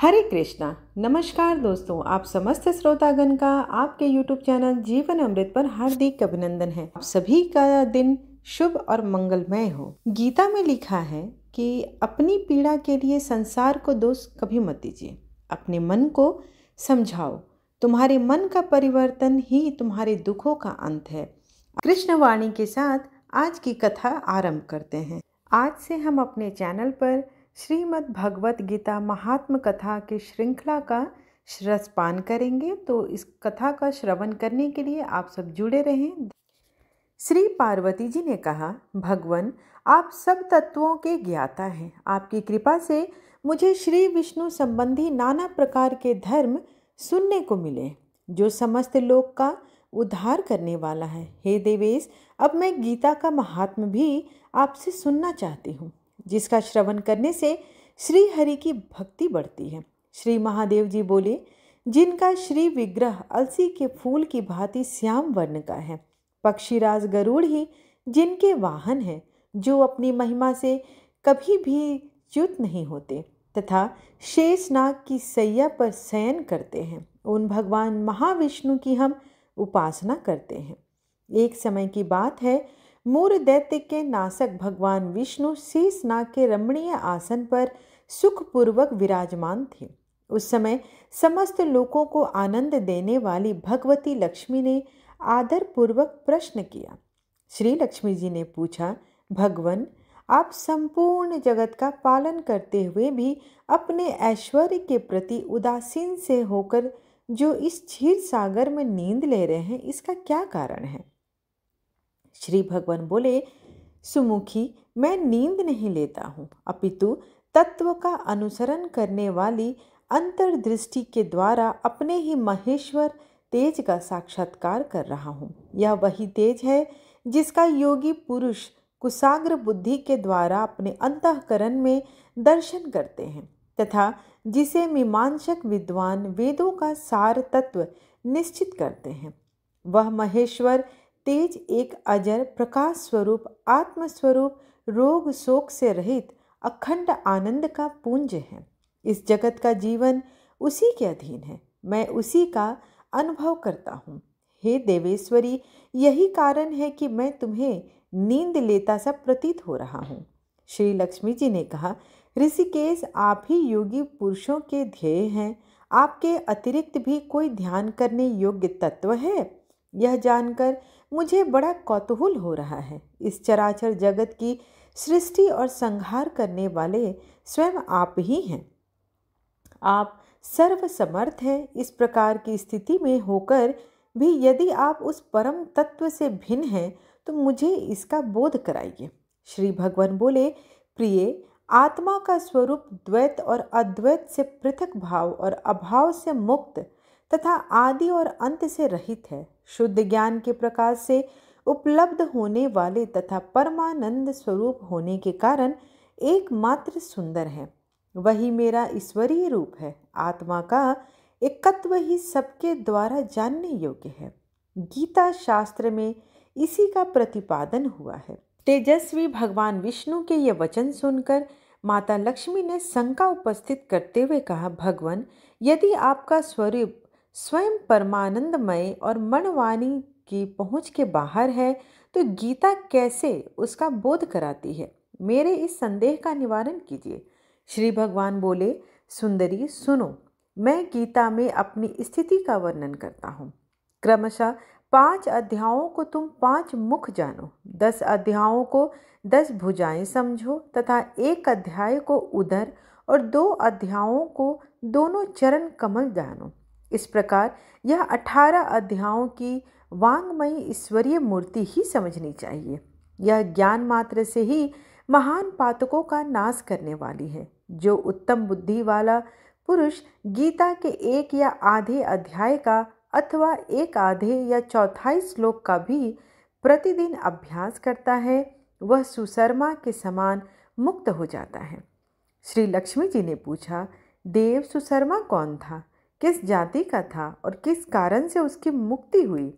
हरे कृष्णा। नमस्कार दोस्तों, आप समस्त श्रोतागण का आपके YouTube चैनल जीवन अमृत पर हार्दिक अभिनंदन है। आप सभी का दिन शुभ और मंगलमय हो। गीता में लिखा है कि अपनी पीड़ा के लिए संसार को दोष कभी मत दीजिए, अपने मन को समझाओ। तुम्हारे मन का परिवर्तन ही तुम्हारे दुखों का अंत है। कृष्ण वाणी के साथ आज की कथा आरंभ करते हैं। आज से हम अपने चैनल पर श्रीमद् भगवत गीता महात्म कथा की श्रृंखला का रसपान करेंगे, तो इस कथा का श्रवण करने के लिए आप सब जुड़े रहें। श्री पार्वती जी ने कहा, भगवान आप सब तत्वों के ज्ञाता हैं। आपकी कृपा से मुझे श्री विष्णु संबंधी नाना प्रकार के धर्म सुनने को मिले, जो समस्त लोक का उद्धार करने वाला है। हे देवेश, अब मैं गीता का महात्म भी आपसे सुनना चाहती हूँ, जिसका श्रवण करने से श्री हरि की भक्ति बढ़ती है। श्री महादेव जी बोले, जिनका श्री विग्रह अलसी के फूल की भांति श्याम वर्ण का है, पक्षीराज गरुड़ ही जिनके वाहन हैं, जो अपनी महिमा से कभी भी च्युत नहीं होते तथा शेषनाग की सैया पर शयन करते हैं, उन भगवान महाविष्णु की हम उपासना करते हैं। एक समय की बात है, मूर दैत्य के नाशक भगवान विष्णु शेषनाग के रमणीय आसन पर सुखपूर्वक विराजमान थे। उस समय समस्त लोगों को आनंद देने वाली भगवती लक्ष्मी ने आदरपूर्वक प्रश्न किया। श्री लक्ष्मी जी ने पूछा, भगवान आप संपूर्ण जगत का पालन करते हुए भी अपने ऐश्वर्य के प्रति उदासीन से होकर जो इस क्षीर सागर में नींद ले रहे हैं, इसका क्या कारण है? श्री भगवान बोले, सुमुखी, मैं नींद नहीं लेता हूँ, अपितु तत्व का अनुसरण करने वाली अंतर्दृष्टि के द्वारा अपने ही महेश्वर तेज का साक्षात्कार कर रहा हूँ। यह वही तेज है जिसका योगी पुरुष कुशाग्र बुद्धि के द्वारा अपने अंतःकरण में दर्शन करते हैं तथा जिसे मीमांसक विद्वान वेदों का सार तत्व निश्चित करते हैं। वह महेश्वर तेज एक अजर प्रकाश स्वरूप आत्मस्वरूप रोग शोक से रहित अखंड आनंद का पुंज है। इस जगत का जीवन उसी के अधीन है, मैं उसी का अनुभव करता हूँ। हे देवेश्वरी, यही कारण है कि मैं तुम्हें नींद लेता सा प्रतीत हो रहा हूँ। श्री लक्ष्मी जी ने कहा, ऋषिकेश, आप ही योगी पुरुषों के ध्येय हैं। आपके अतिरिक्त भी कोई ध्यान करने योग्य तत्व है? यह जानकर मुझे बड़ा कौतूहल हो रहा है। इस चराचर जगत की सृष्टि और संहार करने वाले स्वयं आप ही हैं। आप सर्वसमर्थ हैं। इस प्रकार की स्थिति में होकर भी यदि आप उस परम तत्व से भिन्न हैं, तो मुझे इसका बोध कराइए। श्री भगवान बोले, प्रिय, आत्मा का स्वरूप द्वैत और अद्वैत से पृथक भाव और अभाव से मुक्त तथा आदि और अंत से रहित है। शुद्ध ज्ञान के प्रकाश से उपलब्ध होने वाले तथा परमानंद स्वरूप होने के कारण एकमात्र सुंदर है। वही मेरा ईश्वरीय रूप है। आत्मा का एकत्व ही सबके द्वारा जानने योग्य है। गीता शास्त्र में इसी का प्रतिपादन हुआ है। तेजस्वी भगवान विष्णु के ये वचन सुनकर माता लक्ष्मी ने शंका उपस्थित करते हुए कहा, भगवान, यदि आपका स्वरूप स्वयं परमानंदमय और मनवाणी की पहुंच के बाहर है, तो गीता कैसे उसका बोध कराती है? मेरे इस संदेह का निवारण कीजिए। श्री भगवान बोले, सुंदरी सुनो, मैं गीता में अपनी स्थिति का वर्णन करता हूँ। क्रमशः 5 अध्यायों को तुम 5 मुख जानो, 10 अध्यायों को 10 भुजाएं समझो तथा 1 अध्याय को उदर और 2 अध्यायों को दोनों चरण कमल जानो। इस प्रकार यह 18 अध्यायों की वांगमयी ईश्वरीय मूर्ति ही समझनी चाहिए। यह ज्ञान मात्र से ही महान पातकों का नाश करने वाली है। जो उत्तम बुद्धि वाला पुरुष गीता के 1 या आधे अध्याय का अथवा 1 आधे या चौथाई श्लोक का भी प्रतिदिन अभ्यास करता है, वह सुशर्मा के समान मुक्त हो जाता है। श्री लक्ष्मी जी ने पूछा, देव, सुशर्मा कौन था? किस जाति का था और किस कारण से उसकी मुक्ति हुई?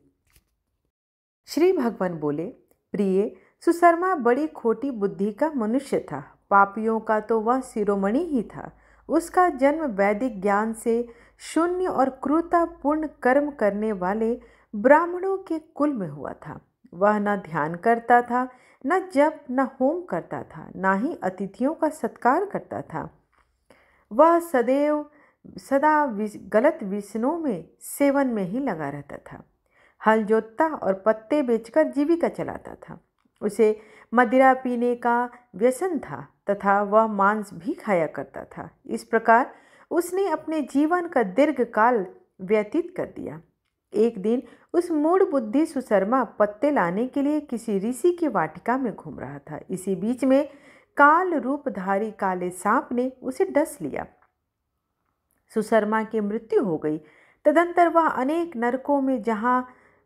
श्री भगवान बोले, प्रिय, सुशर्मा बड़ी खोटी बुद्धि का मनुष्य था। पापियों का तो वह शिरोमणि ही था उसका जन्म वैदिक ज्ञान से शून्य और क्रूरतापूर्ण कर्म करने वाले ब्राह्मणों के कुल में हुआ था। वह न ध्यान करता था, न जप, न होम करता था, न ही अतिथियों का सत्कार करता था। वह सदा गलत व्यसनों में सेवन में ही लगा रहता था। हल जोतता और पत्ते बेचकर जीविका चलाता था। उसे मदिरा पीने का व्यसन था तथा वह मांस भी खाया करता था। इस प्रकार उसने अपने जीवन का दीर्घ काल व्यतीत कर दिया। एक दिन उस मूढ़ बुद्धि सुशर्मा पत्ते लाने के लिए किसी ऋषि की वाटिका में घूम रहा था। इसी बीच में काल रूपधारी काले सांप ने उसे डस लिया। सुशर्मा की मृत्यु हो गई। तदंतर वह अनेक नरकों में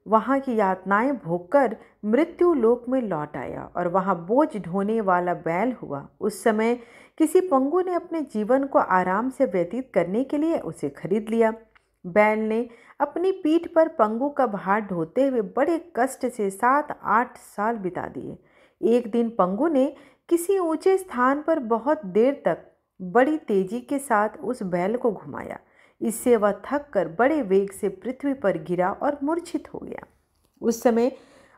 वहाँ की यातनाएं भोगकर मृत्यु लोक में लौट आया और वहाँ बोझ ढोने वाला बैल हुआ। उस समय किसी पंगु ने अपने जीवन को आराम से व्यतीत करने के लिए उसे खरीद लिया। बैल ने अपनी पीठ पर पंगु का भार ढोते हुए बड़े कष्ट से 7-8 साल बिता दिए। एक दिन पंगु ने किसी ऊंचे स्थान पर बहुत देर तक बड़ी तेजी के साथ उस बैल को घुमाया। इससे वह थक कर बड़े वेग से पृथ्वी पर गिरा और मूर्छित हो गया। उस समय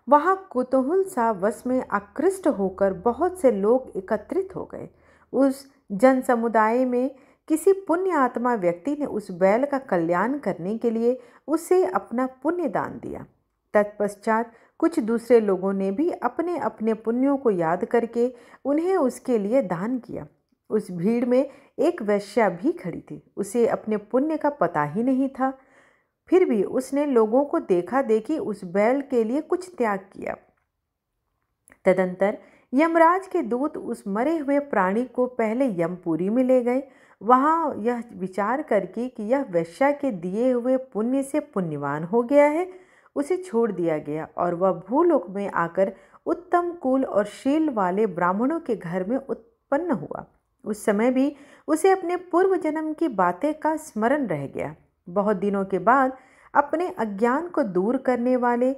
वहाँ कुतूहल सा वश में आकृष्ट होकर बहुत से लोग एकत्रित हो गए। उस जन समुदाय में किसी पुण्य आत्मा व्यक्ति ने उस बैल का कल्याण करने के लिए उसे अपना पुण्य दान दिया। तत्पश्चात कुछ दूसरे लोगों ने भी अपने अपने पुण्यों को याद करके उन्हें उसके लिए दान किया। उस भीड़ में एक वैश्या भी खड़ी थी। उसे अपने पुण्य का पता ही नहीं था, फिर भी उसने लोगों को देखा देखी उस बैल के लिए कुछ त्याग किया। तदंतर यमराज के दूत उस मरे हुए प्राणी को पहले यमपुरी में ले गए। वहाँ यह विचार करके कि यह वैश्या के दिए हुए पुण्य से पुण्यवान हो गया है, उसे छोड़ दिया गया और वह भूलोक में आकर उत्तम कुल और शील वाले ब्राह्मणों के घर में उत्पन्न हुआ। उस समय भी उसे अपने पूर्व जन्म की बातें का स्मरण रह गया। बहुत दिनों के बाद अपने अज्ञान को दूर करने वाले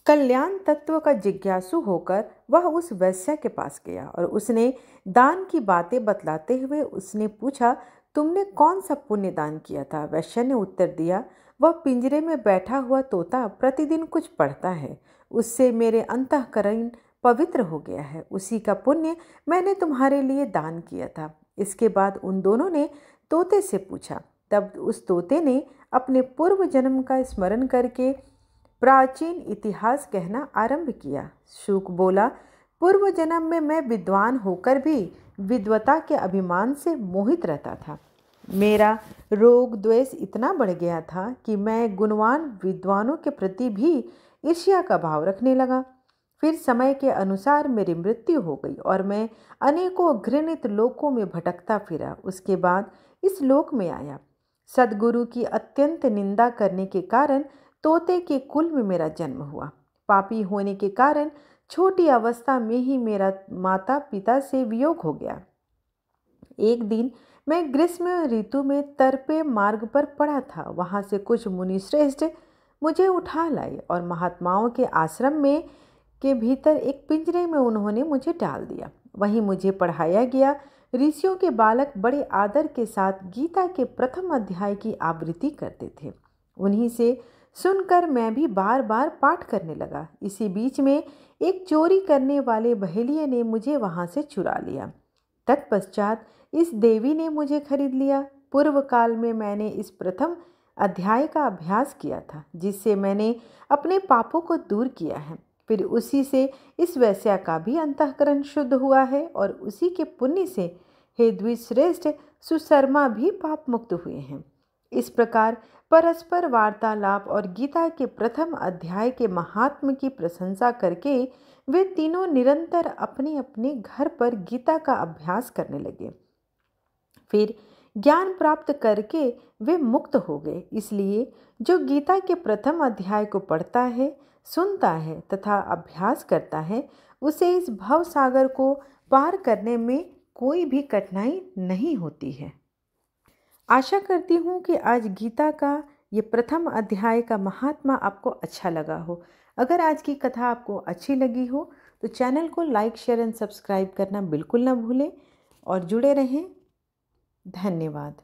कल्याण तत्व का जिज्ञासु होकर वह उस वैश्या के पास गया और उसने दान की बातें बतलाते हुए उसने पूछा, तुमने कौन सा पुण्य दान किया था? वैश्या ने उत्तर दिया, वह पिंजरे में बैठा हुआ तोता प्रतिदिन कुछ पढ़ता है, उससे मेरे अंतःकरण पवित्र हो गया है, उसी का पुण्य मैंने तुम्हारे लिए दान किया था। इसके बाद उन दोनों ने तोते से पूछा। तब उस तोते ने अपने पूर्व जन्म का स्मरण करके प्राचीन इतिहास कहना आरंभ किया। शुक बोला, पूर्व जन्म में मैं विद्वान होकर भी विद्वता के अभिमान से मोहित रहता था। मेरा रोग द्वेष इतना बढ़ गया था कि मैं गुणवान विद्वानों के प्रति भी ईर्ष्या का भाव रखने लगा। फिर समय के अनुसार मेरी मृत्यु हो गई और मैं अनेकों घृणित लोकों में भटकता फिरा। उसके बाद इस लोक में आया। सद्गुरु की अत्यंत निंदा करने के कारण तोते के कुल में मेरा जन्म हुआ। पापी होने के कारण छोटी अवस्था में ही मेरा माता पिता से वियोग हो गया। एक दिन मैं ग्रीष्म ऋतु में तरपे मार्ग पर पड़ा था। वहाँ से कुछ मुनिश्रेष्ठ मुझे उठा लाए और महात्माओं के आश्रम में के भीतर एक पिंजरे में उन्होंने मुझे डाल दिया। वहीं मुझे पढ़ाया गया। ऋषियों के बालक बड़े आदर के साथ गीता के प्रथम अध्याय की आवृत्ति करते थे। उन्हीं से सुनकर मैं भी बार बार पाठ करने लगा। इसी बीच में एक चोरी करने वाले बहेलिये ने मुझे वहां से चुरा लिया। तत्पश्चात इस देवी ने मुझे खरीद लिया। पूर्व काल में मैंने इस प्रथम अध्याय का अभ्यास किया था, जिससे मैंने अपने पापों को दूर किया है। फिर उसी से इस वैश्या का भी अंतःकरण शुद्ध हुआ है और उसी के पुण्य से हे द्विश्रेष्ठ सुशर्मा भी पाप मुक्त हुए हैं। इस प्रकार परस्पर वार्तालाप और गीता के प्रथम अध्याय के महात्म की प्रशंसा करके वे तीनों निरंतर अपने अपने घर पर गीता का अभ्यास करने लगे। फिर ज्ञान प्राप्त करके वे मुक्त हो गए। इसलिए जो गीता के प्रथम अध्याय को पढ़ता है, सुनता है तथा अभ्यास करता है, उसे इस भव सागर को पार करने में कोई भी कठिनाई नहीं होती है। आशा करती हूँ कि आज गीता का ये प्रथम अध्याय का महात्मा आपको अच्छा लगा हो। अगर आज की कथा आपको अच्छी लगी हो तो चैनल को लाइक, शेयर एंड सब्सक्राइब करना बिल्कुल ना भूलें और जुड़े रहें। धन्यवाद।